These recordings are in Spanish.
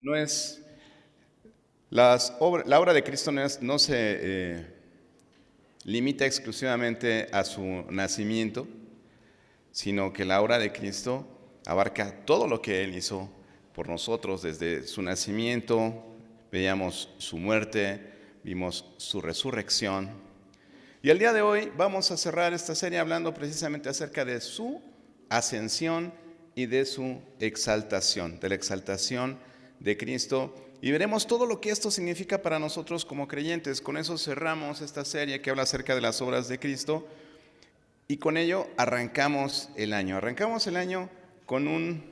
No es, la obra de Cristo no se limita exclusivamente a su nacimiento, sino que la obra de Cristo abarca todo lo que Él hizo por nosotros desde su nacimiento. Veíamos su muerte, vimos su resurrección. Y el día de hoy vamos a cerrar esta serie hablando precisamente acerca de su ascensión y de su exaltación, de la exaltación de Cristo. Y veremos todo lo que esto significa para nosotros como creyentes. Con eso cerramos esta serie que habla acerca de las obras de Cristo. Y con ello arrancamos el año. Arrancamos el año con un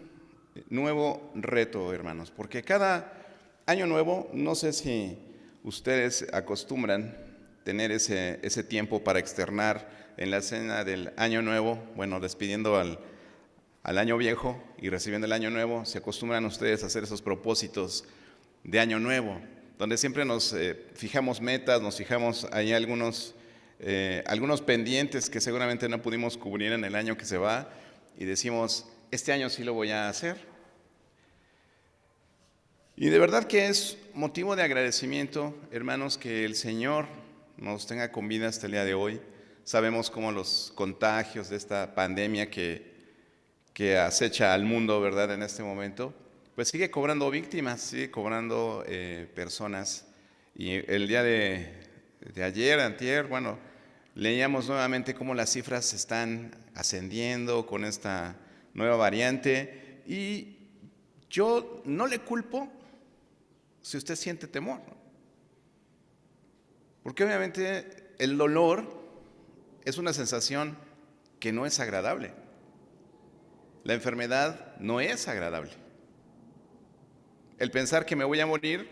nuevo reto, hermanos. Porque cada año nuevo, no sé si ustedes acostumbran tener ese tiempo para externar en la cena del año nuevo, bueno, despidiendo al año viejo y recibiendo el año nuevo, se acostumbran ustedes a hacer esos propósitos de año nuevo, donde siempre nos fijamos metas, nos fijamos ahí algunos pendientes que seguramente no pudimos cubrir en el año que se va y decimos, este año sí lo voy a hacer. Y de verdad que es motivo de agradecimiento, hermanos, que el Señor nos tenga con vida hasta el día de hoy. Sabemos cómo los contagios de esta pandemia que acecha al mundo, ¿verdad?, en este momento, pues sigue cobrando víctimas, sigue cobrando personas. Y el día de ayer, antier, bueno, leíamos nuevamente cómo las cifras están ascendiendo con esta nueva variante. Y yo no le culpo si usted siente temor, porque obviamente el dolor es una sensación que no es agradable. La enfermedad no es agradable. El pensar que me voy a morir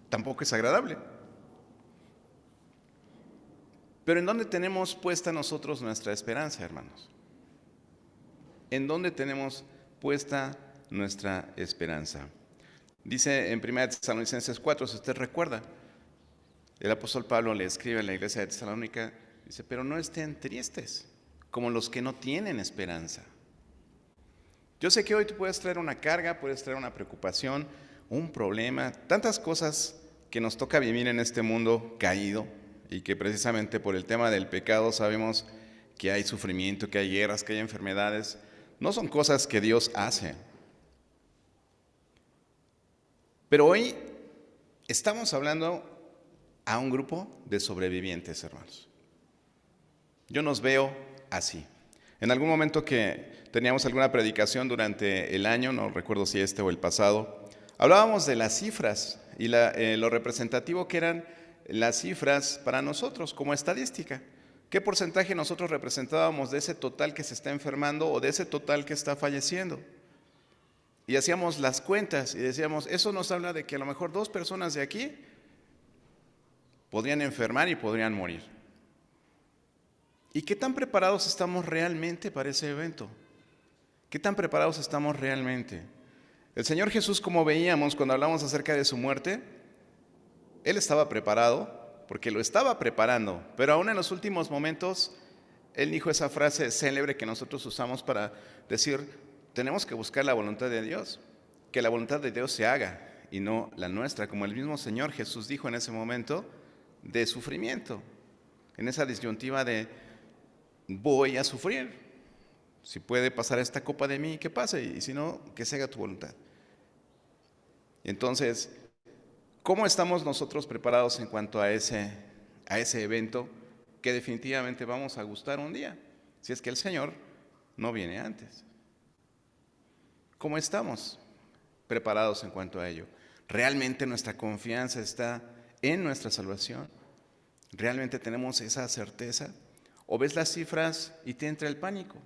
tampoco es agradable. Pero ¿en dónde tenemos puesta nosotros nuestra esperanza, hermanos? ¿En dónde tenemos puesta nuestra esperanza? Dice en 1 Tesalonicenses 4, si usted recuerda, el apóstol Pablo le escribe a la iglesia de Tesalónica, dice, pero no estén tristes como los que no tienen esperanza. Yo sé que hoy tú puedes traer una carga, puedes traer una preocupación, un problema, tantas cosas que nos toca vivir en este mundo caído y que precisamente por el tema del pecado sabemos que hay sufrimiento, que hay guerras, que hay enfermedades. No son cosas que Dios hace. Pero hoy estamos hablando a un grupo de sobrevivientes, hermanos. Yo nos veo así. En algún momento que teníamos alguna predicación durante el año, no recuerdo si este o el pasado, hablábamos de las cifras y lo representativo que eran las cifras para nosotros como estadística. ¿Qué porcentaje nosotros representábamos de ese total que se está enfermando o de ese total que está falleciendo? Y hacíamos las cuentas y decíamos, eso nos habla de que a lo mejor 2 personas de aquí podrían enfermar y podrían morir. ¿Y qué tan preparados estamos realmente para ese evento? ¿Qué tan preparados estamos realmente? El Señor Jesús, como veíamos cuando hablamos acerca de su muerte, Él estaba preparado porque lo estaba preparando, pero aún en los últimos momentos, Él dijo esa frase célebre que nosotros usamos para decir, tenemos que buscar la voluntad de Dios, que la voluntad de Dios se haga y no la nuestra, como el mismo Señor Jesús dijo en ese momento de sufrimiento, en esa disyuntiva de voy a sufrir. Si puede pasar esta copa de mí, que pase, y si no, que se haga tu voluntad. Entonces, ¿cómo estamos nosotros preparados en cuanto a ese evento que definitivamente vamos a gustar un día, si es que el Señor no viene antes? ¿Cómo estamos preparados en cuanto a ello? ¿Realmente nuestra confianza está en nuestra salvación? ¿Realmente tenemos esa certeza? ¿O ves las cifras y te entra el pánico?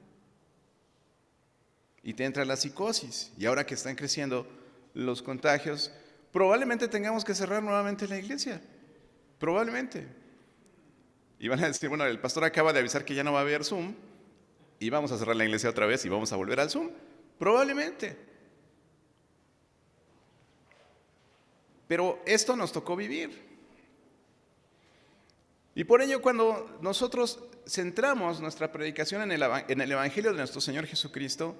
Y te entra la psicosis. Y ahora que están creciendo los contagios, probablemente tengamos que cerrar nuevamente la iglesia. Probablemente. Y van a decir, bueno, el pastor acaba de avisar que ya no va a haber Zoom y vamos a cerrar la iglesia otra vez y vamos a volver al Zoom. Probablemente. Pero esto nos tocó vivir. Y por ello, cuando nosotros centramos nuestra predicación en el Evangelio de nuestro Señor Jesucristo,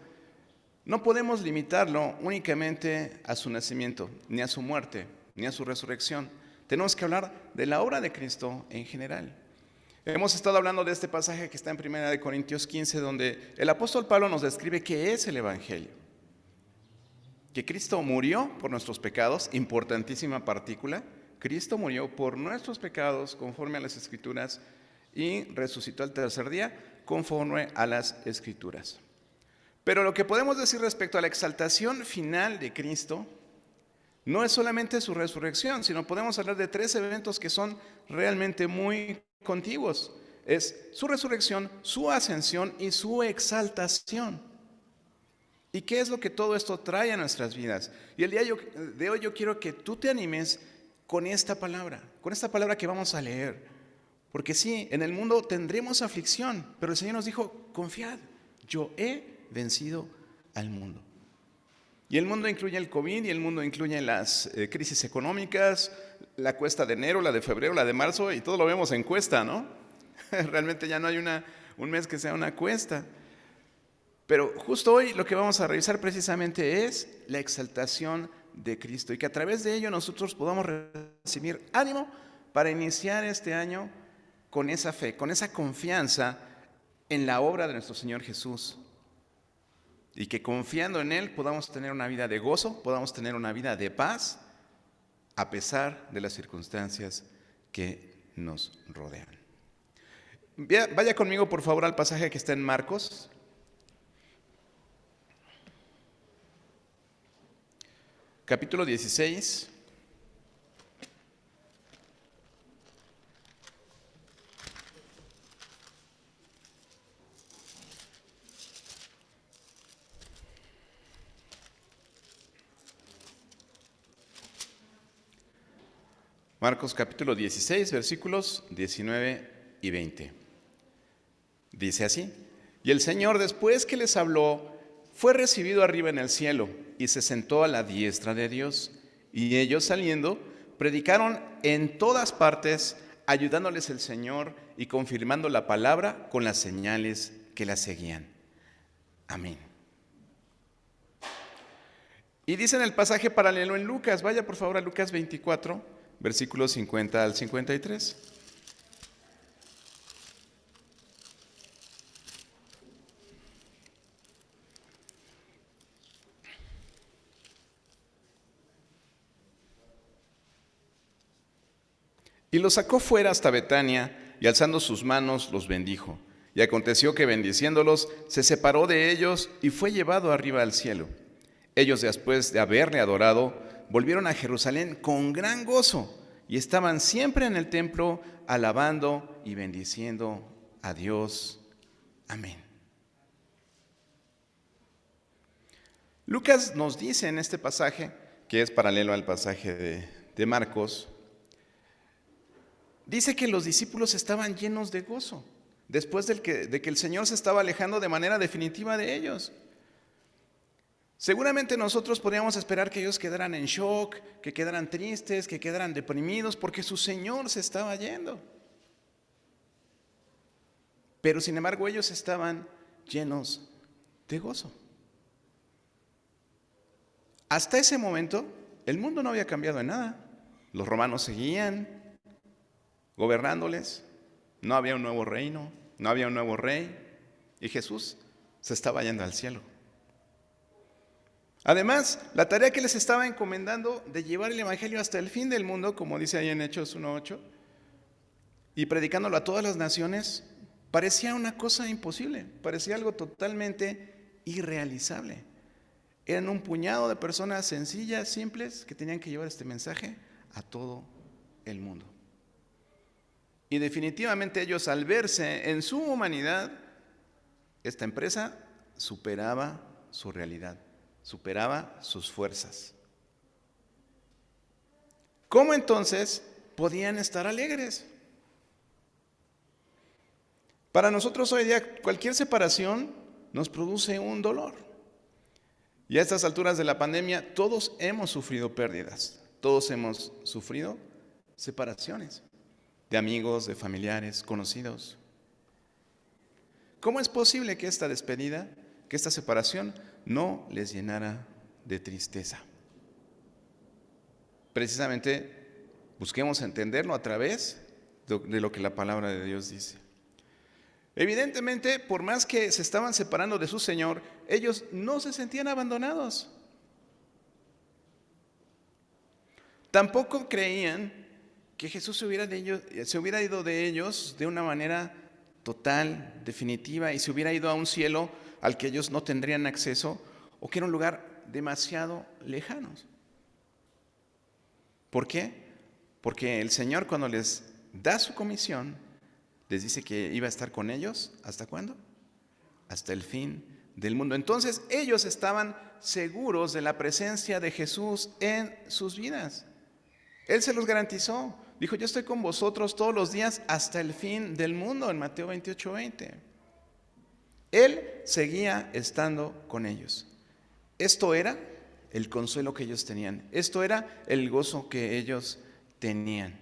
No podemos limitarlo únicamente a su nacimiento, ni a su muerte, ni a su resurrección. Tenemos que hablar de la obra de Cristo en general. Hemos estado hablando de este pasaje que está en 1 Corintios 15, donde el apóstol Pablo nos describe qué es el Evangelio. Que Cristo murió por nuestros pecados, importantísima partícula. Cristo murió por nuestros pecados conforme a las Escrituras y resucitó al tercer día conforme a las Escrituras. Pero lo que podemos decir respecto a la exaltación final de Cristo no es solamente su resurrección, sino podemos hablar de 3 eventos que son realmente muy contiguos. Es su resurrección, su ascensión y su exaltación. ¿Y qué es lo que todo esto trae a nuestras vidas? Y el día de hoy yo quiero que tú te animes con esta palabra que vamos a leer. Porque sí, en el mundo tendremos aflicción, pero el Señor nos dijo, confiad, yo he vencido al mundo. Y el mundo incluye el COVID, y el mundo incluye las crisis económicas, la cuesta de enero, la de febrero, la de marzo, y todo lo vemos en cuesta, ¿no? Realmente ya no hay un mes que sea una cuesta. Pero justo hoy lo que vamos a revisar precisamente es la exaltación de Cristo, y que a través de ello nosotros podamos recibir ánimo para iniciar este año con esa fe, con esa confianza en la obra de nuestro Señor Jesús. Y que confiando en Él podamos tener una vida de gozo, podamos tener una vida de paz, a pesar de las circunstancias que nos rodean. Vaya conmigo por favor al pasaje que está en Marcos. Capítulo 16. Marcos capítulo 16, versículos 19 y 20. Dice así: y el Señor, después que les habló, fue recibido arriba en el cielo y se sentó a la diestra de Dios. Y ellos saliendo, predicaron en todas partes, ayudándoles el Señor y confirmando la palabra con las señales que la seguían. Amén. Y dice en el pasaje paralelo en Lucas, vaya por favor a Lucas 24, versículos 50 al 53. Y los sacó fuera hasta Betania, y alzando sus manos los bendijo. Y aconteció que bendiciéndolos, se separó de ellos y fue llevado arriba al cielo. Ellos, después de haberle adorado, volvieron a Jerusalén con gran gozo, y estaban siempre en el templo alabando y bendiciendo a Dios. Amén. Lucas nos dice en este pasaje, que es paralelo al pasaje de Marcos, dice que los discípulos estaban llenos de gozo, después de que el Señor se estaba alejando de manera definitiva de ellos. Seguramente nosotros podríamos esperar que ellos quedaran en shock, que quedaran tristes, que quedaran deprimidos, porque su Señor se estaba yendo. Pero sin embargo ellos estaban llenos de gozo. Hasta ese momento el mundo no había cambiado en nada. Los romanos seguían gobernándoles, no había un nuevo reino, no había un nuevo rey, y Jesús se estaba yendo al cielo. Además, la tarea que les estaba encomendando de llevar el Evangelio hasta el fin del mundo, como dice ahí en Hechos 1:8, y predicándolo a todas las naciones, parecía una cosa imposible, parecía algo totalmente irrealizable. Eran un puñado de personas sencillas, simples, que tenían que llevar este mensaje a todo el mundo. Y definitivamente ellos, al verse en su humanidad, esta empresa superaba su realidad, superaba sus fuerzas. ¿Cómo entonces podían estar alegres? Para nosotros hoy día cualquier separación nos produce un dolor. Y a estas alturas de la pandemia todos hemos sufrido pérdidas, todos hemos sufrido separaciones de amigos, de familiares, conocidos. ¿Cómo es posible que esta despedida, que esta separación no les llenara de tristeza. Precisamente busquemos entenderlo a través de lo que la palabra de Dios dice. Evidentemente, por más que se estaban separando de su Señor, ellos no se sentían abandonados. Tampoco creían que Jesús se hubiera ido de ellos de una manera total, definitiva, y se hubiera ido a un cielo al que ellos no tendrían acceso, o que era un lugar demasiado lejano. ¿Por qué? Porque el Señor, cuando les da su comisión, les dice que iba a estar con ellos, ¿hasta cuándo? Hasta el fin del mundo. Entonces ellos estaban seguros de la presencia de Jesús en sus vidas. Él se los garantizó. Dijo, yo estoy con vosotros todos los días hasta el fin del mundo, en Mateo 28:20. Él seguía estando con ellos. Esto era el consuelo que ellos tenían. Esto era el gozo que ellos tenían.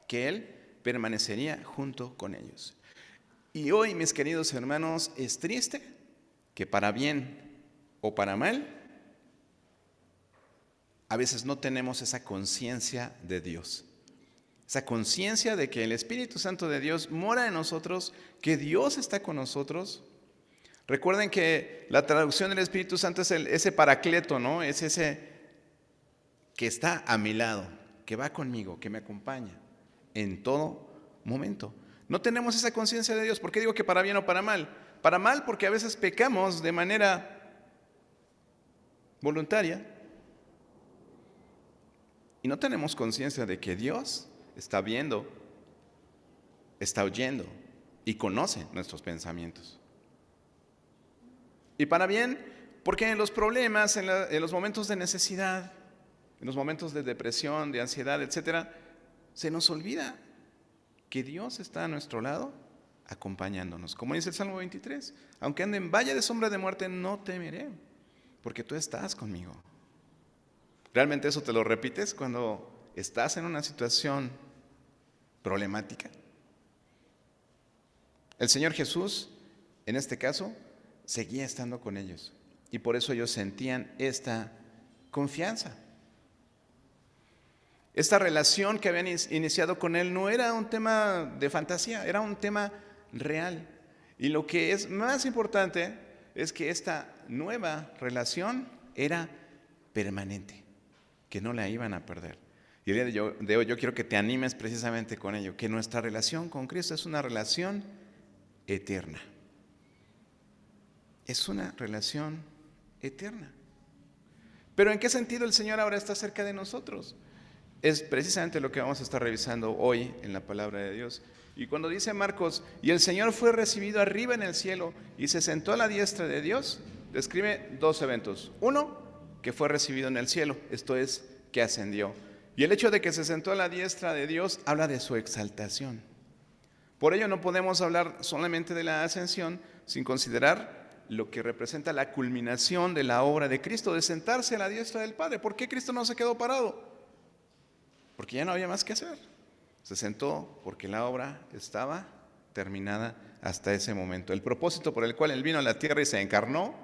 Que Él permanecería junto con ellos. Y hoy, mis queridos hermanos, es triste que para bien o para mal, a veces no tenemos esa conciencia de Dios. Esa conciencia de que el Espíritu Santo de Dios mora en nosotros, que Dios está con nosotros. Recuerden que la traducción del Espíritu Santo es ese paracleto, ¿no? Es ese que está a mi lado, que va conmigo, que me acompaña en todo momento. No tenemos esa conciencia de Dios. ¿Por qué digo que para bien o para mal? Para mal porque a veces pecamos de manera voluntaria y no tenemos conciencia de que Dios está viendo, está oyendo y conoce nuestros pensamientos. Y para bien porque en los problemas, en los momentos de necesidad, en los momentos de depresión, de ansiedad, etcétera, se nos olvida que Dios está a nuestro lado acompañándonos. Como dice el Salmo 23, aunque ande en valle de sombra de muerte, no temeré, porque tú estás conmigo. ¿Realmente eso te lo repites cuando estás en una situación problemática? El Señor Jesús, en este caso, seguía estando con ellos y por eso ellos sentían esta confianza. Esta relación que habían iniciado con Él no era un tema de fantasía, era un tema real. Y lo que es más importante es que esta nueva relación era permanente, que no la iban a perder. Y el día de hoy yo quiero que te animes precisamente con ello, que nuestra relación con Cristo es una relación eterna. Es una relación eterna. Pero ¿en qué sentido el Señor ahora está cerca de nosotros? Es precisamente lo que vamos a estar revisando hoy en la palabra de Dios. Y cuando dice Marcos, y el Señor fue recibido arriba en el cielo y se sentó a la diestra de Dios, describe dos eventos. Uno, que fue recibido en el cielo, esto es, que ascendió. Y el hecho de que se sentó a la diestra de Dios habla de su exaltación. Por ello no podemos hablar solamente de la ascensión sin considerar lo que representa la culminación de la obra de Cristo, de sentarse a la diestra del Padre. ¿Por qué Cristo no se quedó parado? Porque ya no había más que hacer. Se sentó porque la obra estaba terminada hasta ese momento. El propósito por el cual Él vino a la tierra y se encarnó,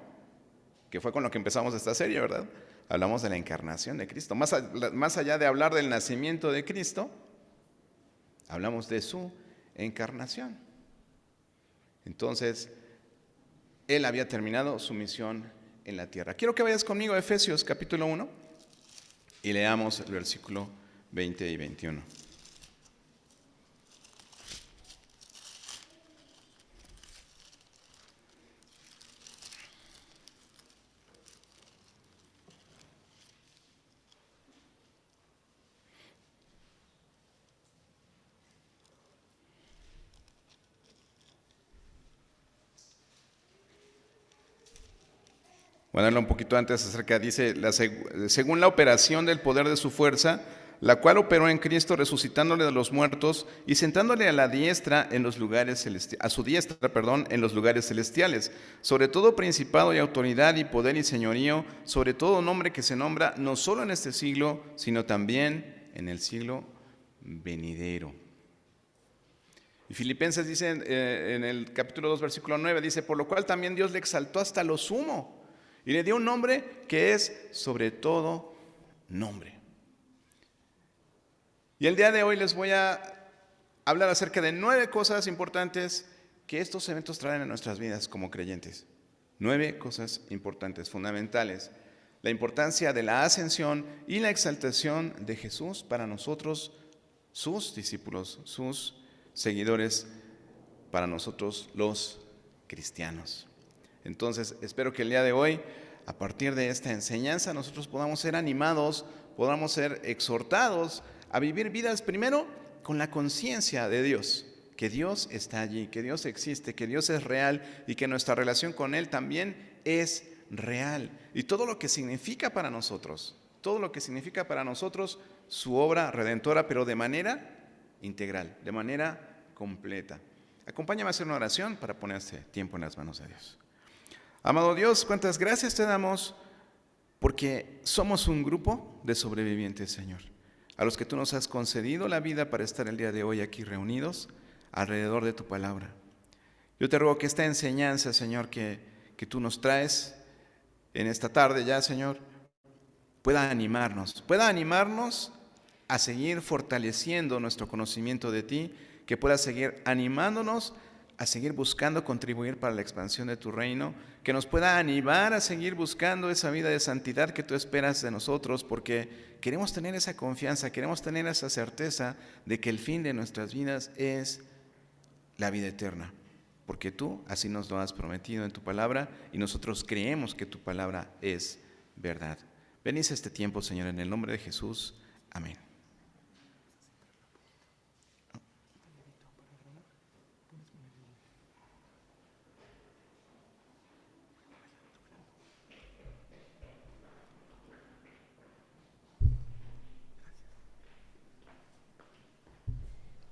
que fue con lo que empezamos esta serie, ¿verdad? Hablamos de la encarnación de Cristo. Más allá de hablar del nacimiento de Cristo, hablamos de su encarnación. Entonces, Él había terminado su misión en la tierra. Quiero que vayas conmigo a Efesios capítulo 1 y leamos el versículo 20 y 21. Voy a darle un poquito antes acerca, dice, según la operación del poder de su fuerza, la cual operó en Cristo resucitándole de los muertos y sentándole a la diestra en los lugares a su diestra, en los lugares celestiales, sobre todo principado y autoridad y poder y señorío, sobre todo nombre que se nombra no solo en este siglo, sino también en el siglo venidero. Y Filipenses dice en el capítulo 2, versículo 9, dice, por lo cual también Dios le exaltó hasta lo sumo y le dio un nombre que es sobre todo nombre. Y el día de hoy les voy a hablar acerca de 9 cosas importantes que estos eventos traen a nuestras vidas como creyentes. 9 cosas importantes, fundamentales. La importancia de la ascensión y la exaltación de Jesús para nosotros, sus discípulos, sus seguidores, para nosotros los cristianos. Entonces, espero que el día de hoy, a partir de esta enseñanza, nosotros podamos ser animados, podamos ser exhortados a vivir vidas primero con la conciencia de Dios, que Dios está allí, que Dios existe, que Dios es real y que nuestra relación con Él también es real. Y todo lo que significa para nosotros, su obra redentora, pero de manera integral, de manera completa. Acompáñame a hacer una oración para poner este tiempo en las manos de Dios. Amado Dios, cuántas gracias te damos porque somos un grupo de sobrevivientes, Señor, a los que tú nos has concedido la vida para estar el día de hoy aquí reunidos alrededor de tu palabra. Yo te ruego que esta enseñanza, Señor, que tú nos traes en esta tarde ya, Señor, pueda animarnos a seguir fortaleciendo nuestro conocimiento de ti, que pueda seguir animándonos a seguir buscando contribuir para la expansión de tu reino, que nos pueda animar a seguir buscando esa vida de santidad que tú esperas de nosotros, porque queremos tener esa confianza, queremos tener esa certeza de que el fin de nuestras vidas es la vida eterna, porque tú así nos lo has prometido en tu palabra y nosotros creemos que tu palabra es verdad. Bendice este tiempo, Señor, en el nombre de Jesús. Amén.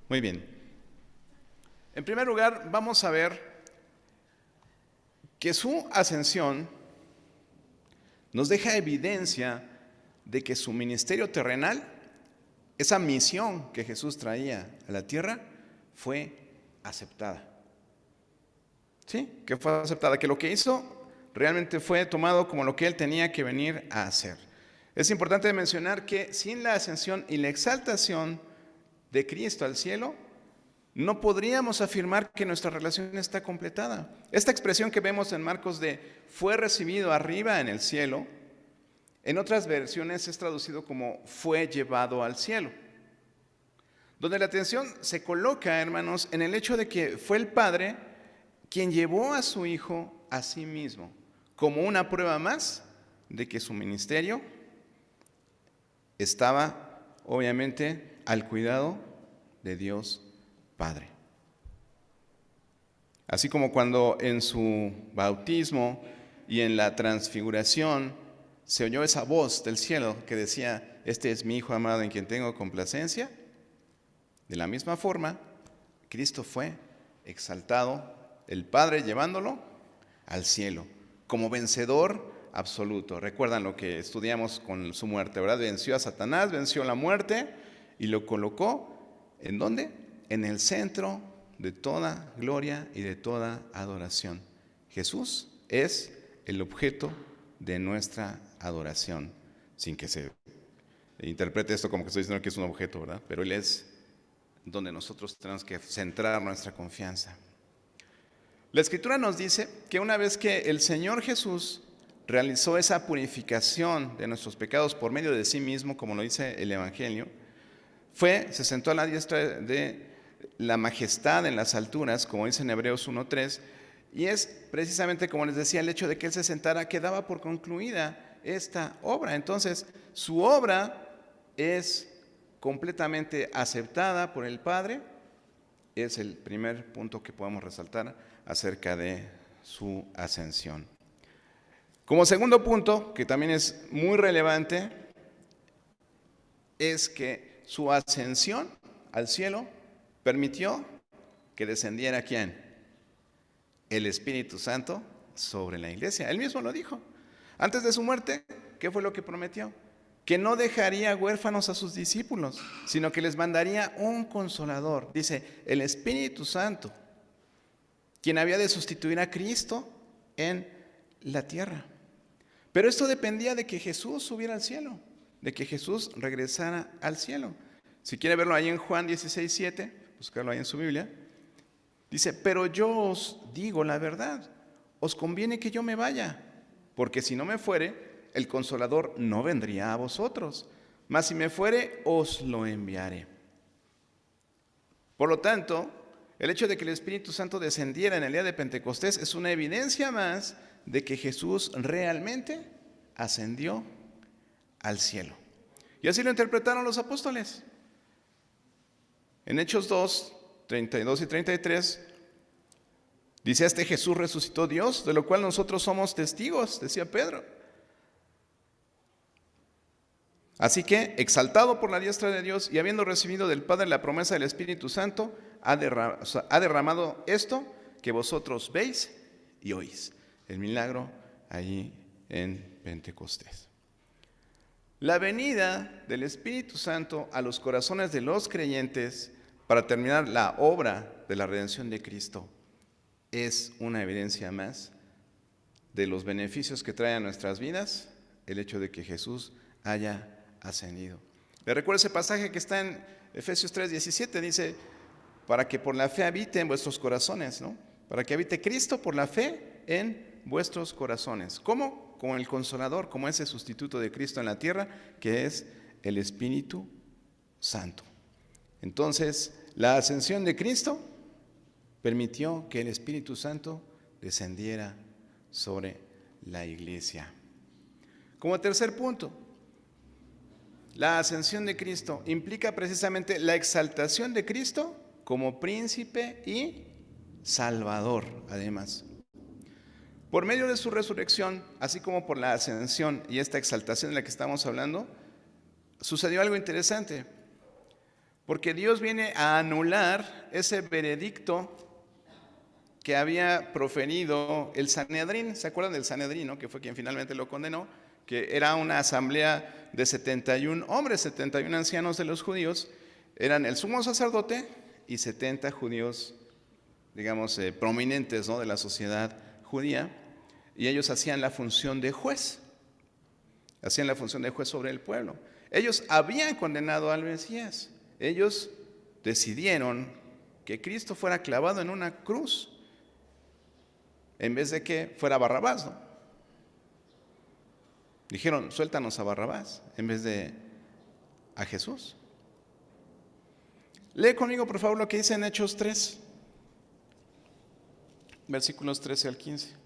Muy bien. En primer lugar, vamos a ver que su ascensión nos deja evidencia de que su ministerio terrenal, esa misión que Jesús traía a la tierra, fue aceptada. ¿Sí? Que fue aceptada, que lo que hizo realmente fue tomado como lo que él tenía que venir a hacer. Es importante mencionar que sin la ascensión y la exaltación de Cristo al cielo, no podríamos afirmar que nuestra relación está completada. Esta expresión que vemos en Marcos de fue recibido arriba en el cielo, en otras versiones es traducido como fue llevado al cielo. Donde la atención se coloca, hermanos, en el hecho de que fue el Padre quien llevó a su Hijo a sí mismo, como una prueba más de que su ministerio estaba, obviamente, al cuidado de Dios Padre. Así como cuando en su bautismo y en la transfiguración se oyó esa voz del cielo que decía, este es mi Hijo amado en quien tengo complacencia, de la misma forma, Cristo fue exaltado, el Padre llevándolo al cielo, como vencedor absoluto. Recuerdan lo que estudiamos con su muerte, ¿verdad? Venció a Satanás, venció la muerte y lo colocó, ¿en dónde? En el centro de toda gloria y de toda adoración. Jesús es el objeto de nuestra adoración, sin que se interprete esto como que estoy diciendo que es un objeto, ¿verdad? Pero Él es donde nosotros tenemos que centrar nuestra confianza. La Escritura nos dice que una vez que el Señor Jesús realizó esa purificación de nuestros pecados por medio de sí mismo, como lo dice el Evangelio, se sentó a la diestra de la majestad en las alturas, como dice en Hebreos 1:3, y es precisamente, como les decía, el hecho de que Él se sentara que daba por concluida esta obra. Entonces, su obra es completamente aceptada por el Padre. Es el primer punto que podemos resaltar acerca de su ascensión. Como segundo punto, que también es muy relevante, es que su ascensión al cielo permitió que descendiera ¿quién? El Espíritu Santo sobre la iglesia. Él mismo lo dijo. Antes de su muerte, ¿qué fue lo que prometió? que no dejaría huérfanos a sus discípulos, sino que les mandaría un consolador. Dice, el Espíritu Santo, quien había de sustituir a Cristo en la tierra. Pero esto dependía de que Jesús subiera al cielo, de que Jesús regresara al cielo. Si quiere verlo ahí en Juan 16:7, buscarlo ahí en su Biblia, dice, pero yo os digo la verdad, os conviene que yo me vaya, porque si no me fuere, el Consolador no vendría a vosotros, mas si me fuere, os lo enviaré. Por lo tanto, el hecho de que el Espíritu Santo descendiera en el día de Pentecostés es una evidencia más de que Jesús realmente ascendió al cielo. Y así lo interpretaron los apóstoles. En Hechos 2, 32 y 33, dice, este Jesús resucitó Dios, de lo cual nosotros somos testigos, decía Pedro. Así que, exaltado por la diestra de Dios y habiendo recibido del Padre la promesa del Espíritu Santo, ha derramado esto que vosotros veis y oís. El milagro allí en Pentecostés. La venida del Espíritu Santo a los corazones de los creyentes para terminar la obra de la redención de Cristo es una evidencia más de los beneficios que trae a nuestras vidas el hecho de que Jesús haya ascendido. Le recuerdo ese pasaje que está en Efesios 3:17, dice, para que por la fe habite en vuestros corazones, ¿no? Para que habite Cristo por la fe en vuestros corazones. ¿Cómo? Como el Consolador, como ese sustituto de Cristo en la tierra, que es el Espíritu Santo. Entonces, la ascensión de Cristo permitió que el Espíritu Santo descendiera sobre la iglesia. Como tercer punto, la ascensión de Cristo implica precisamente la exaltación de Cristo como príncipe y salvador, además. Por medio de su resurrección, así como por la ascensión y esta exaltación de la que estamos hablando, sucedió algo interesante, porque Dios viene a anular ese veredicto que había proferido el Sanedrín. ¿Se acuerdan del Sanedrín, no? Que fue quien finalmente lo condenó, que era una asamblea de 71 hombres, 71 ancianos de los judíos, eran el sumo sacerdote y 70 judíos, digamos, prominentes, ¿no?, de la sociedad judía, y ellos hacían la función de juez, sobre el pueblo. Ellos habían condenado al Mesías, ellos decidieron que Cristo fuera clavado en una cruz, en vez de que fuera Barrabás, ¿no? Dijeron, suéltanos a Barrabás, en vez de a Jesús. Lee conmigo, por favor, lo que dice en Hechos 3, versículos 13 al 15.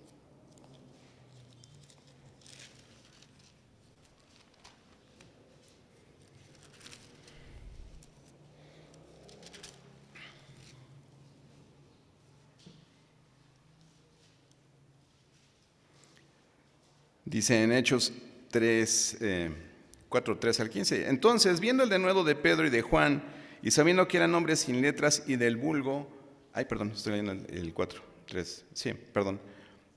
Dice en Hechos 3, 4, 3 al 15. Entonces, viendo el denuedo de Pedro y de Juan, y sabiendo que eran hombres sin letras y del vulgo, estoy leyendo el 4, 3, sí, perdón,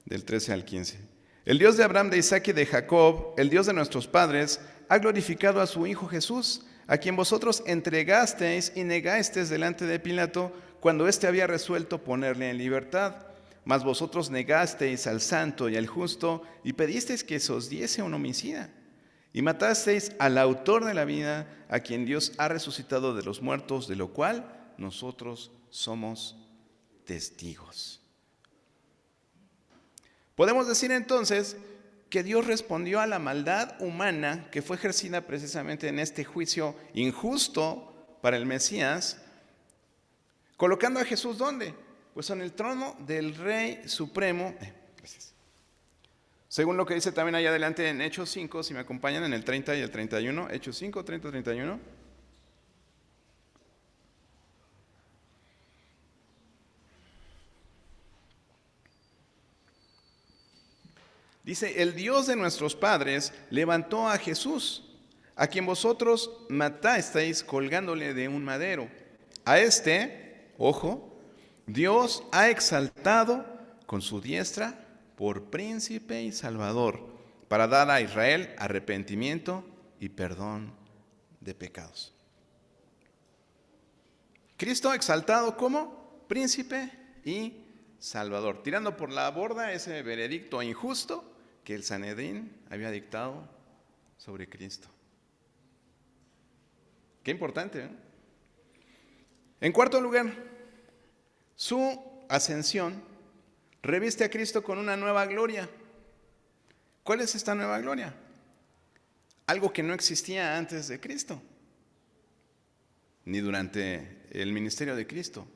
del 13 al 15. El Dios de Abraham, de Isaac y de Jacob, el Dios de nuestros padres, ha glorificado a su Hijo Jesús, a quien vosotros entregasteis y negasteis delante de Pilato, cuando éste había resuelto ponerle en libertad. Mas vosotros negasteis al santo y al justo, y pedisteis que se os diese un homicida. Y matasteis al autor de la vida, a quien Dios ha resucitado de los muertos, de lo cual nosotros somos testigos. Podemos decir entonces que Dios respondió a la maldad humana que fue ejercida precisamente en este juicio injusto para el Mesías, colocando a Jesús ¿dónde? Pues en el trono del Rey Supremo. Gracias. Según lo que dice también allá adelante en Hechos 5, si me acompañan en el 30 y el 31, Hechos 5, 30, 31. Dice, el Dios de nuestros padres levantó a Jesús, a quien vosotros matasteis colgándole de un madero. A este, ojo, Dios ha exaltado con su diestra por príncipe y salvador, para dar a Israel arrepentimiento y perdón de pecados. Cristo exaltado como príncipe y salvador, tirando por la borda ese veredicto injusto que el Sanedrín había dictado sobre Cristo. Qué importante, ¿eh? En cuarto lugar, su ascensión reviste a Cristo con una nueva gloria. ¿Cuál es esta nueva gloria? Algo que no existía antes de Cristo, ni durante el ministerio de Cristo.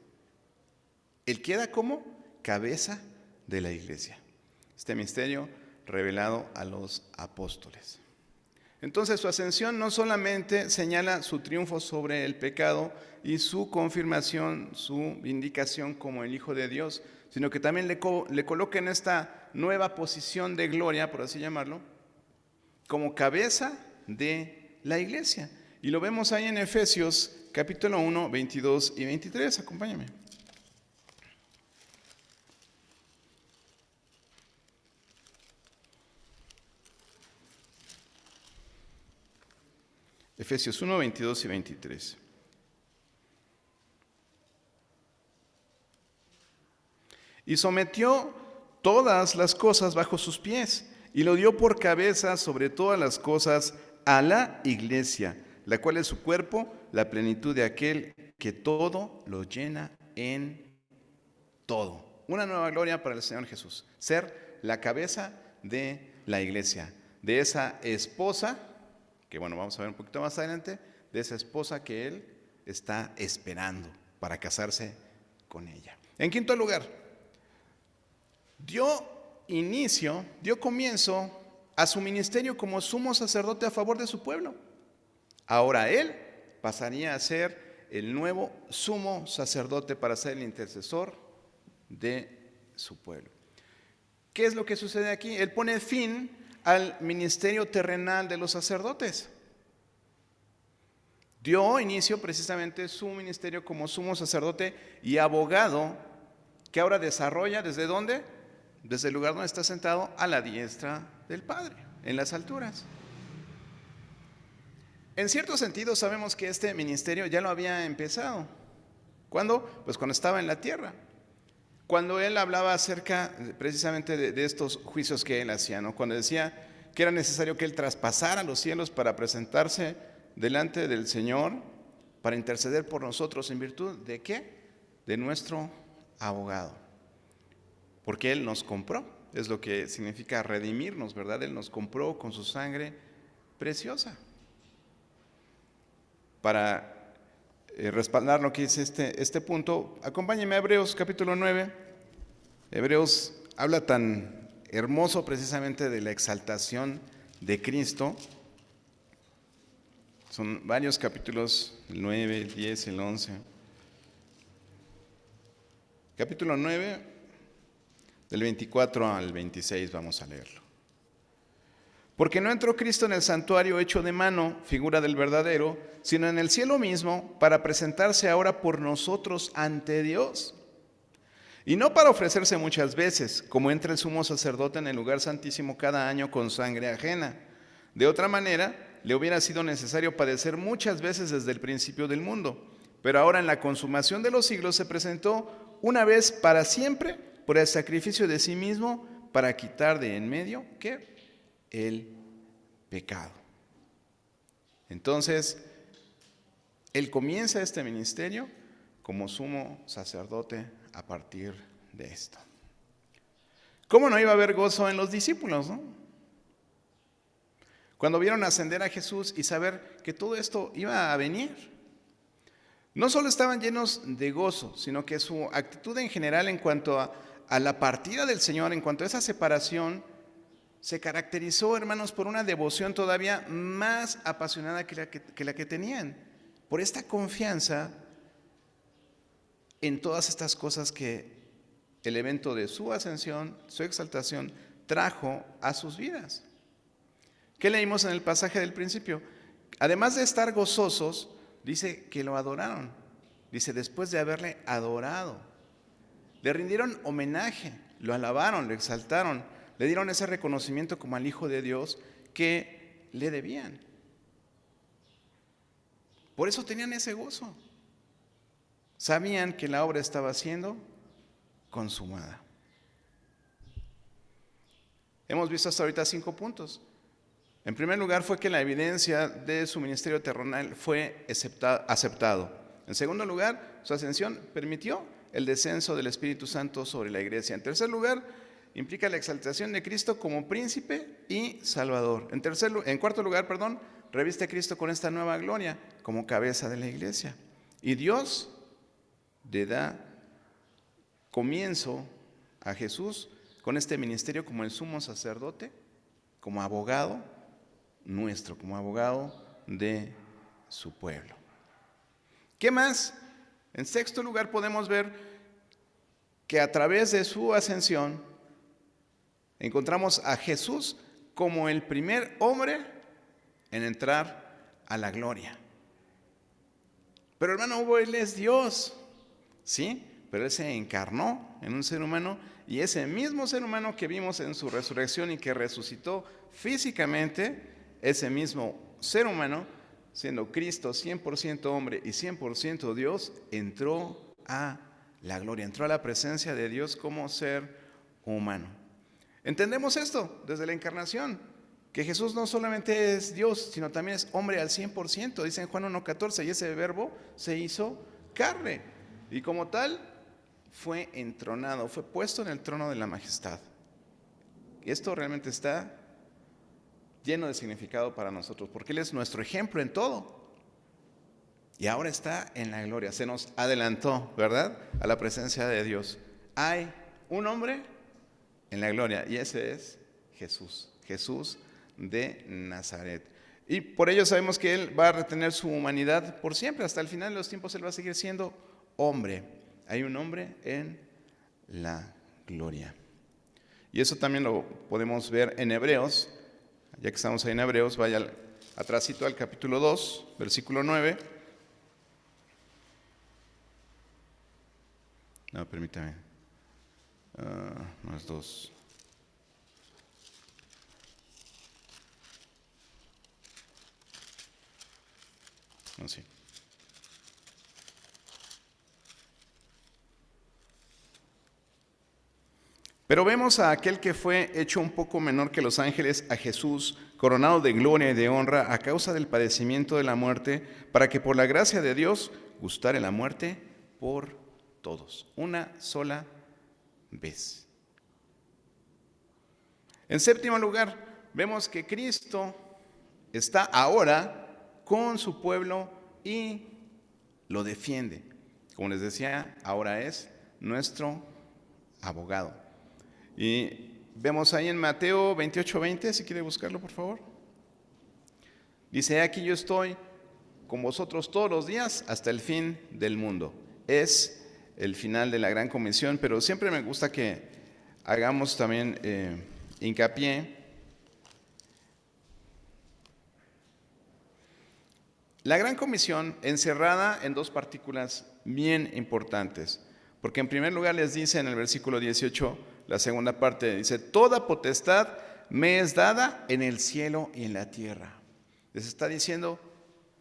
Él queda como cabeza de la iglesia. Este misterio revelado a los apóstoles. Entonces su ascensión no solamente señala su triunfo sobre el pecado y su confirmación, su vindicación como el Hijo de Dios, sino que también le coloca en esta nueva posición de gloria, por así llamarlo, como cabeza de la iglesia. Y lo vemos ahí en Efesios capítulo 1, 22 y 23. Acompáñame. Efesios 1, 22 y 23. Y sometió todas las cosas bajo sus pies, y lo dio por cabeza sobre todas las cosas a la iglesia, la cual es su cuerpo, la plenitud de aquel que todo lo llena en todo. Una nueva gloria para el Señor Jesús, ser la cabeza de la iglesia, de esa esposa, que bueno, vamos a ver un poquito más adelante, de esa esposa que Él está esperando para casarse con ella. En quinto lugar, dio comienzo a su ministerio como sumo sacerdote a favor de su pueblo. Ahora Él pasaría a ser el nuevo sumo sacerdote para ser el intercesor de su pueblo. ¿Qué es lo que sucede aquí? Él pone fin al ministerio terrenal de los sacerdotes. Dio inicio precisamente su ministerio como sumo sacerdote y abogado, que ahora desarrolla ¿desde dónde? Desde el lugar donde está sentado a la diestra del Padre, en las alturas. En cierto sentido sabemos que este ministerio ya lo había empezado. ¿Cuándo? Pues cuando estaba en la tierra. Cuando Él hablaba acerca precisamente de estos juicios que Él hacía, ¿no? Cuando decía que era necesario que Él traspasara los cielos para presentarse delante del Señor, para interceder por nosotros, ¿en virtud de qué? De nuestro abogado. Porque Él nos compró, es lo que significa redimirnos, ¿verdad? Él nos compró con su sangre preciosa. Para respaldar lo que dice este punto, acompáñenme a Hebreos capítulo 9. Hebreos habla tan hermoso precisamente de la exaltación de Cristo. Son varios capítulos, el 9, el 10, el 11. Capítulo 9, del 24 al 26, vamos a leerlo. Porque no entró Cristo en el santuario hecho de mano, figura del verdadero, sino en el cielo mismo, para presentarse ahora por nosotros ante Dios. Y no para ofrecerse muchas veces, como entra el sumo sacerdote en el lugar santísimo cada año con sangre ajena. De otra manera, le hubiera sido necesario padecer muchas veces desde el principio del mundo. Pero ahora en la consumación de los siglos se presentó una vez para siempre por el sacrificio de sí mismo para quitar de en medio, ¿qué? El pecado. Entonces, Él comienza este ministerio como sumo sacerdote a partir de esto. ¿Cómo no iba a haber gozo en los discípulos, no? Cuando vieron ascender a Jesús y saber que todo esto iba a venir. No solo estaban llenos de gozo, sino que su actitud en general en cuanto a la partida del Señor, en cuanto a esa separación, se caracterizó, hermanos, por una devoción todavía más apasionada que la que tenían, por esta confianza en todas estas cosas que el evento de su ascensión, su exaltación, trajo a sus vidas. ¿Qué leímos en el pasaje del principio? Además de estar gozosos, dice que lo adoraron. Dice, después de haberle adorado, le rindieron homenaje, lo alabaron, lo exaltaron, le dieron ese reconocimiento como al Hijo de Dios que le debían. Por eso tenían ese gozo. Sabían que la obra estaba siendo consumada. Hemos visto hasta ahorita 5 puntos. En primer lugar fue que la evidencia de su ministerio terrenal fue aceptado. En segundo lugar, su ascensión permitió el descenso del Espíritu Santo sobre la iglesia. En tercer lugar, implica la exaltación de Cristo como príncipe y salvador. En cuarto lugar, reviste a Cristo con esta nueva gloria como cabeza de la iglesia. Y Dios le da comienzo a Jesús con este ministerio como el sumo sacerdote, como abogado nuestro, como abogado de su pueblo. ¿Qué más? En sexto lugar podemos ver que a través de su ascensión encontramos a Jesús como el primer hombre en entrar a la gloria. Pero hermano Hugo, Él es Dios, ¿sí? Pero Él se encarnó en un ser humano y ese mismo ser humano que vimos en su resurrección y que resucitó físicamente, ese mismo ser humano, siendo Cristo 100% hombre y 100% Dios, entró a la gloria, entró a la presencia de Dios como ser humano. Entendemos esto desde la encarnación, que Jesús no solamente es Dios, sino también es hombre al 100%, dice en Juan 1:14, y ese verbo se hizo carne, y como tal fue entronado, fue puesto en el trono de la majestad. Y esto realmente está lleno de significado para nosotros, porque Él es nuestro ejemplo en todo. Y ahora está en la gloria, se nos adelantó, ¿verdad?, a la presencia de Dios. Hay un hombre en la gloria y ese es Jesús, Jesús de Nazaret. Y por ello sabemos que Él va a retener su humanidad por siempre, hasta el final de los tiempos Él va a seguir siendo hombre. Hay un hombre en la gloria. Y eso también lo podemos ver en Hebreos. Ya que estamos ahí en Hebreos, vaya atrásito al capítulo 2, versículo 9. No, permítame. No es 2. No, sí. Pero vemos a aquel que fue hecho un poco menor que los ángeles, a Jesús, coronado de gloria y de honra a causa del padecimiento de la muerte, para que por la gracia de Dios gustare la muerte por todos, una sola vez. En séptimo lugar, vemos que Cristo está ahora con su pueblo y lo defiende. Como les decía, ahora es nuestro abogado. Y vemos ahí en Mateo 28:20, si quiere buscarlo por favor. Dice, aquí yo estoy con vosotros todos los días hasta el fin del mundo. Es el final de la gran comisión, pero siempre me gusta que hagamos también hincapié. La gran comisión encerrada en 2 partículas bien importantes, porque en primer lugar les dice en el versículo 18, la segunda parte, dice, toda potestad me es dada en el cielo y en la tierra. Les está diciendo,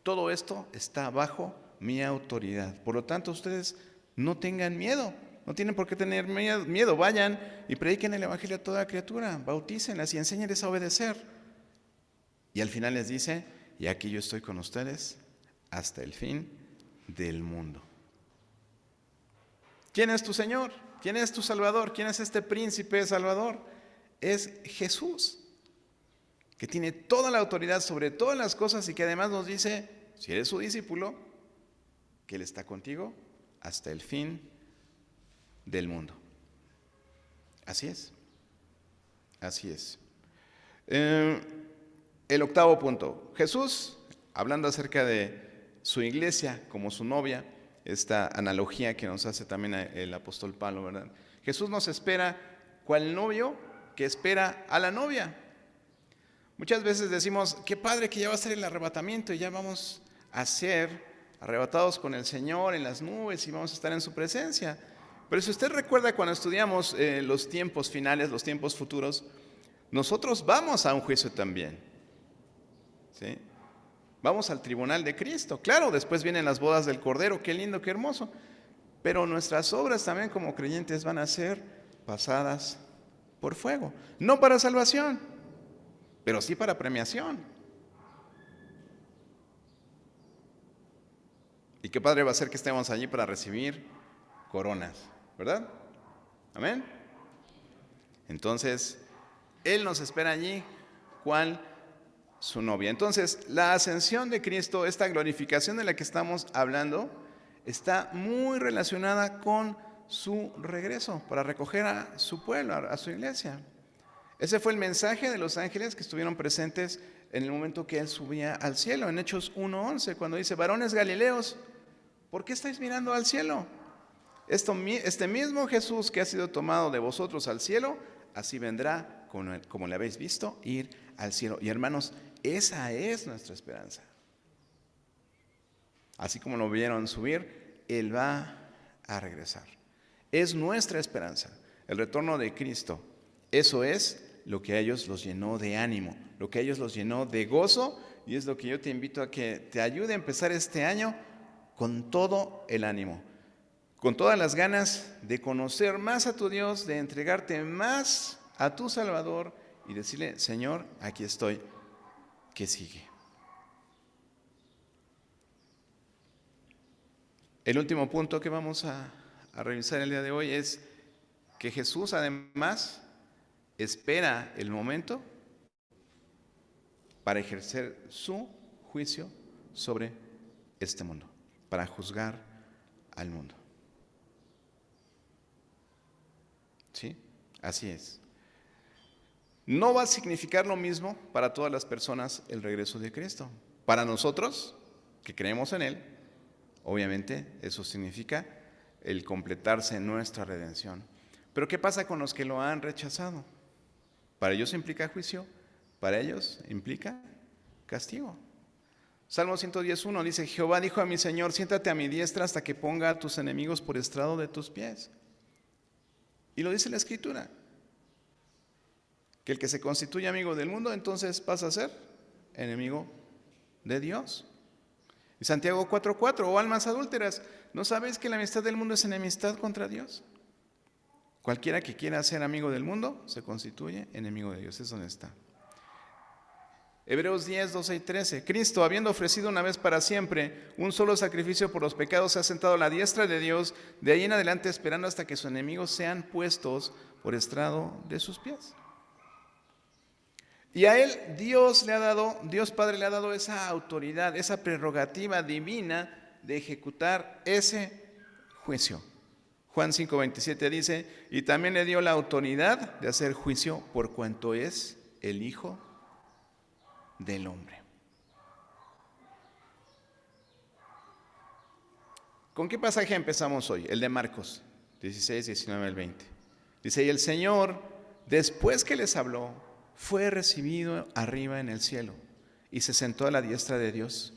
todo esto está bajo mi autoridad. Por lo tanto, ustedes no tengan miedo, no tienen por qué tener miedo. Vayan y prediquen el evangelio a toda criatura, bautícenlas y enséñenles a obedecer. Y al final les dice, y aquí yo estoy con ustedes hasta el fin del mundo. ¿Quién es tu Señor? ¿Quién es tu Salvador? ¿Quién es este príncipe Salvador? Es Jesús, que tiene toda la autoridad sobre todas las cosas y que además nos dice, si eres su discípulo, que Él está contigo hasta el fin del mundo. Así es. Así es. El octavo punto. Jesús, hablando acerca de su iglesia como su novia, esta analogía que nos hace también el apóstol Pablo, ¿verdad? Jesús nos espera cual novio que espera a la novia. Muchas veces decimos, qué padre que ya va a ser el arrebatamiento y ya vamos a ser arrebatados con el Señor en las nubes y vamos a estar en su presencia. Pero si usted recuerda cuando estudiamos los tiempos finales, los tiempos futuros, nosotros vamos a un juicio también, ¿sí? Vamos al tribunal de Cristo. Claro, después vienen las bodas del Cordero, qué lindo, qué hermoso. Pero nuestras obras también como creyentes van a ser pasadas por fuego. No para salvación, pero sí para premiación. Y qué padre va a ser que estemos allí para recibir coronas, ¿verdad? Amén. Entonces, Él nos espera allí, ¿cuál? Su novia. Entonces, la ascensión de Cristo, esta glorificación de la que estamos hablando, está muy relacionada con su regreso para recoger a su pueblo, a su iglesia. Ese fue el mensaje de los ángeles que estuvieron presentes en el momento que Él subía al cielo, en Hechos 1:11, cuando dice: varones galileos, ¿por qué estáis mirando al cielo? Este mismo Jesús que ha sido tomado de vosotros al cielo, así vendrá como le habéis visto ir al cielo. Y hermanos, esa es nuestra esperanza. Así como lo vieron subir, Él va a regresar. Es nuestra esperanza, el retorno de Cristo. Eso es lo que a ellos los llenó de ánimo, lo que a ellos los llenó de gozo, y es lo que yo te invito a que te ayude a empezar este año con todo el ánimo, con todas las ganas de conocer más a tu Dios, de entregarte más a tu Salvador y decirle: Señor, aquí estoy, ¿qué sigue? El último punto que vamos a revisar el día de hoy es que Jesús además espera el momento para ejercer su juicio sobre este mundo, para juzgar al mundo. ¿Sí? Así es. No va a significar lo mismo para todas las personas el regreso de Cristo. Para nosotros, que creemos en Él, obviamente eso significa el completarse nuestra redención. Pero ¿qué pasa con los que lo han rechazado? Para ellos implica juicio, para ellos implica castigo. Salmo 110:1 dice: Jehová dijo a mi Señor: siéntate a mi diestra hasta que ponga a tus enemigos por estrado de tus pies. Y lo dice la Escritura, que el que se constituye amigo del mundo, entonces pasa a ser enemigo de Dios. Y Santiago 4:4: oh almas adúlteras, ¿no sabéis que la amistad del mundo es enemistad contra Dios? Cualquiera que quiera ser amigo del mundo se constituye enemigo de Dios. Es donde está. Hebreos 10:12-13: Cristo, habiendo ofrecido una vez para siempre un solo sacrificio por los pecados, se ha sentado a la diestra de Dios, de ahí en adelante esperando hasta que sus enemigos sean puestos por estrado de sus pies. Y a Él Dios Padre le ha dado esa autoridad, esa prerrogativa divina de ejecutar ese juicio. Juan 5:27 dice: y también le dio la autoridad de hacer juicio por cuanto es el Hijo del Hombre. ¿Con qué pasaje empezamos hoy? El de Marcos 16, 19 al 20. Dice: y el Señor, después que les habló, fue recibido arriba en el cielo y se sentó a la diestra de Dios.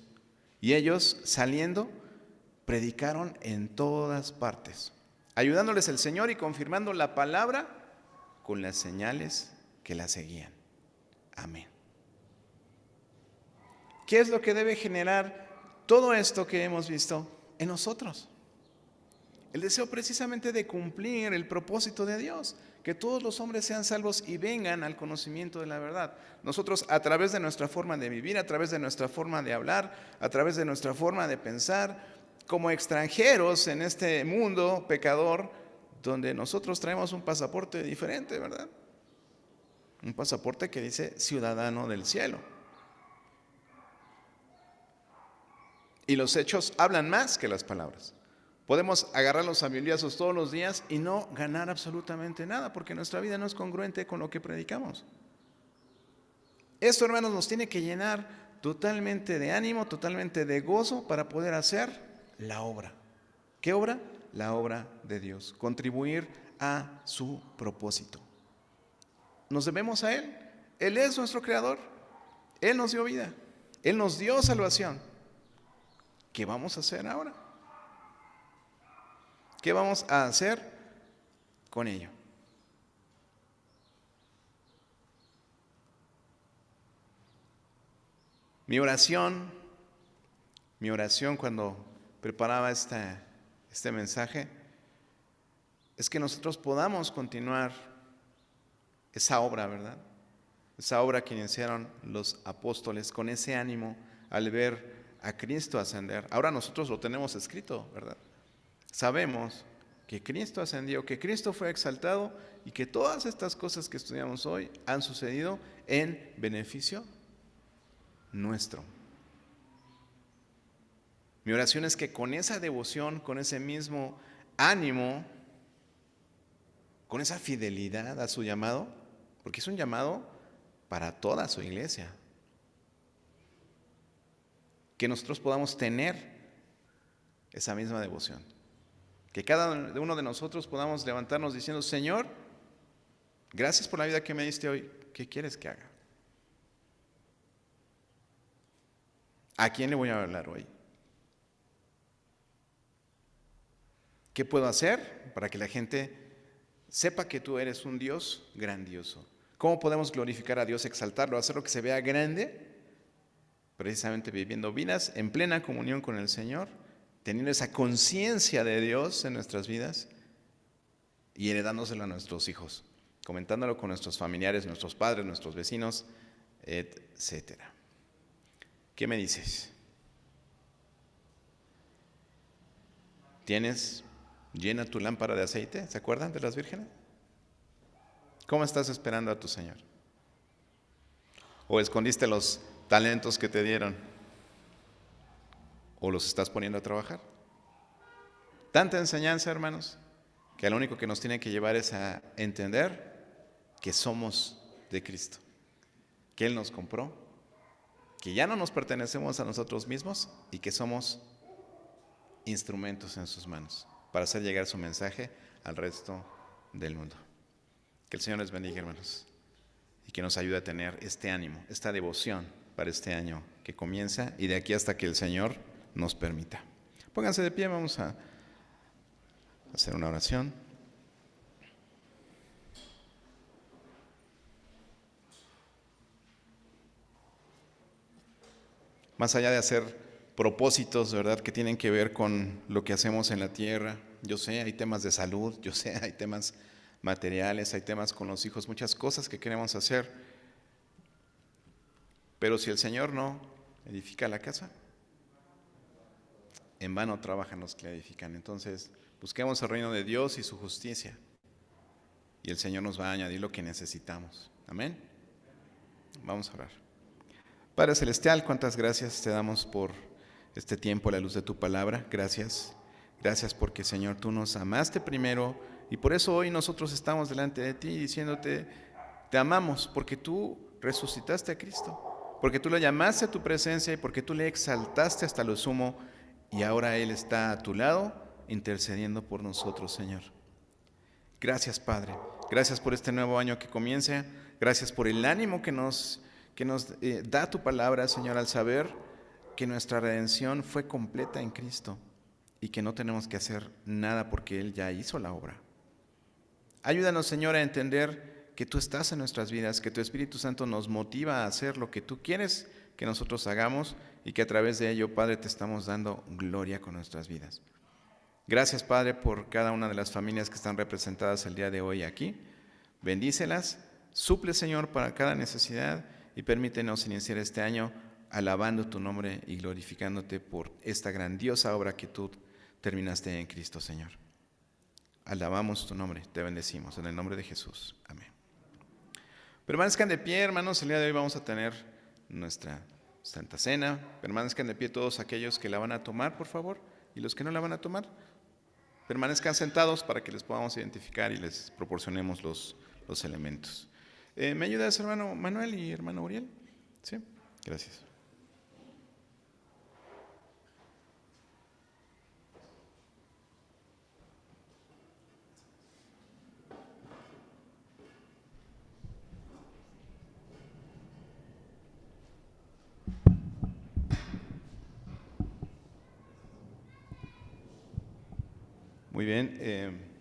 Y ellos, saliendo, predicaron en todas partes, ayudándoles el Señor y confirmando la palabra con las señales que la seguían. Amén. ¿Qué es lo que debe generar todo esto que hemos visto en nosotros? El deseo precisamente de cumplir el propósito de Dios, que todos los hombres sean salvos y vengan al conocimiento de la verdad. Nosotros, a través de nuestra forma de vivir, a través de nuestra forma de hablar, a través de nuestra forma de pensar, como extranjeros en este mundo pecador, donde nosotros traemos un pasaporte diferente, ¿verdad? Un pasaporte que dice ciudadano del cielo. Y los hechos hablan más que las palabras. Podemos agarrar los bibliazos todos los días y no ganar absolutamente nada, porque nuestra vida no es congruente con lo que predicamos. Esto, hermanos, nos tiene que llenar totalmente de ánimo, totalmente de gozo para poder hacer la obra. ¿Qué obra? La obra de Dios. Contribuir a su propósito. Nos debemos a Él. Él es nuestro creador. Él nos dio vida. Él nos dio salvación. ¿Qué vamos a hacer ahora? ¿Qué vamos a hacer con ello? Mi oración Mi oración cuando preparaba este mensaje es que nosotros podamos continuar esa obra, ¿verdad? Esa obra que iniciaron los apóstoles con ese ánimo al ver a Cristo ascender. Ahora nosotros lo tenemos escrito, ¿verdad? Sabemos que Cristo ascendió, que Cristo fue exaltado y que todas estas cosas que estudiamos hoy han sucedido en beneficio nuestro. Mi oración es que con esa devoción, con ese mismo ánimo, con esa fidelidad a su llamado, porque es un llamado para toda su iglesia, que nosotros podamos tener esa misma devoción. Que cada uno de nosotros podamos levantarnos diciendo: Señor, gracias por la vida que me diste hoy. ¿Qué quieres que haga? ¿A quién le voy a hablar hoy? ¿Qué puedo hacer para que la gente sepa que tú eres un Dios grandioso? ¿Cómo podemos glorificar a Dios, exaltarlo, hacerlo que se vea grande? Precisamente viviendo vidas en plena comunión con el Señor, teniendo esa conciencia de Dios en nuestras vidas y heredándoselo a nuestros hijos, comentándolo con nuestros familiares, nuestros padres, nuestros vecinos, etcétera. ¿Qué me dices? ¿Tienes llena tu lámpara de aceite? ¿Se acuerdan de las vírgenes? ¿Cómo estás esperando a tu Señor? ¿O escondiste los talentos que te dieron? ¿O los estás poniendo a trabajar? Tanta enseñanza, hermanos, que lo único que nos tiene que llevar es a entender que somos de Cristo, que Él nos compró, que ya no nos pertenecemos a nosotros mismos y que somos instrumentos en sus manos para hacer llegar su mensaje al resto del mundo. Que el Señor les bendiga, hermanos, y que nos ayude a tener este ánimo, esta devoción para este año que comienza y de aquí hasta que el Señor nos permita. Pónganse de pie, vamos a hacer una oración. Más allá de hacer propósitos, ¿verdad?, que tienen que ver con lo que hacemos en la tierra. Yo sé, hay temas de salud, yo sé, hay temas materiales, hay temas con los hijos, muchas cosas que queremos hacer. Pero si el Señor no edifica la casa, en vano trabajan los que la edifican. Entonces, busquemos el reino de Dios y su justicia, y el Señor nos va a añadir lo que necesitamos. Amén. Vamos a orar. Padre Celestial, cuántas gracias te damos por este tiempo a la luz de tu palabra. Gracias. Gracias porque, Señor, tú nos amaste primero y por eso hoy nosotros estamos delante de ti diciéndote: te amamos porque tú resucitaste a Cristo, porque tú lo llamaste a tu presencia y porque tú le exaltaste hasta lo sumo y ahora Él está a tu lado intercediendo por nosotros, Señor. Gracias, Padre. Gracias por este nuevo año que comienza. Gracias por el ánimo que nos da tu palabra, Señor, al saber que nuestra redención fue completa en Cristo y que no tenemos que hacer nada porque Él ya hizo la obra. Ayúdanos, Señor, a entender que tú estás en nuestras vidas, que tu Espíritu Santo nos motiva a hacer lo que tú quieres que nosotros hagamos y que a través de ello, Padre, te estamos dando gloria con nuestras vidas. Gracias, Padre, por cada una de las familias que están representadas el día de hoy aquí. Bendícelas, suple, Señor, para cada necesidad y permítenos iniciar este año alabando tu nombre y glorificándote por esta grandiosa obra que tú terminaste en Cristo, Señor. Alabamos tu nombre, te bendecimos en el nombre de Jesús. Amén. Permanezcan de pie, hermanos. El día de hoy vamos a tener nuestra Santa Cena. Permanezcan de pie todos aquellos que la van a tomar, por favor, y los que no la van a tomar, permanezcan sentados para que les podamos identificar y les proporcionemos los elementos. ¿Me ayudas, hermano Manuel y hermano Uriel? Sí, gracias. Muy bien.